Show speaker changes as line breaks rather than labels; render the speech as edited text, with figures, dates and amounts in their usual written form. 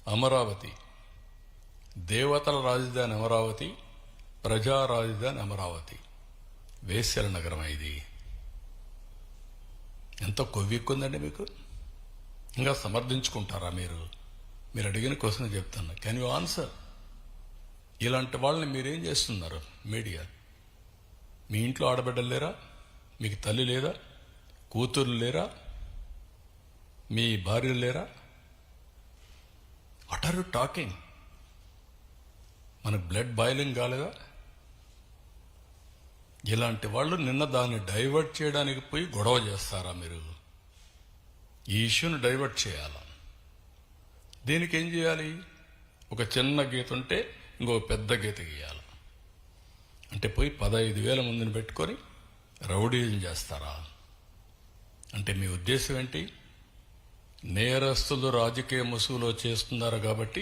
అమరావతి, దేవతల రాజధాని అమరావతి, ప్రజా రాజధాని అమరావతి, వేశ్యల నగరం. ఇది ఎంత కొవ్వెక్కుందండి మీకు? ఇంకా సమర్థించుకుంటారా మీరు? మీరు అడిగిన క్వశ్చన్ చెప్తున్నా. Can you answer? ఇలాంటి వాళ్ళని మీరేం చేస్తున్నారు? మీడియా, మీ ఇంట్లో ఆడబిడ్డలు లేరా? మీకు తల్లి లేదా? కూతుర్లు లేరా? మీ భార్యలు లేరా? What are you talking? మనకు బ్లడ్ బాయిలింగ్ కాలేదా? ఇలాంటి వాళ్ళు నిన్న దాన్ని డైవర్ట్ చేయడానికి పోయి గొడవ చేస్తారా మీరు? ఈ ఇష్యూని డైవర్ట్ చేయాలా? దీనికి ఏం చేయాలి? ఒక చిన్న గీత ఉంటే ఇంకొక పెద్ద గీత గీయాలి. అంటే పోయి 15,000 మందిని పెట్టుకొని రౌడీజం చేస్తారా? అంటే మీ ఉద్దేశం ఏంటి? నేరస్తులు రాజకీయ ముసుగులో చేస్తున్నారు కాబట్టి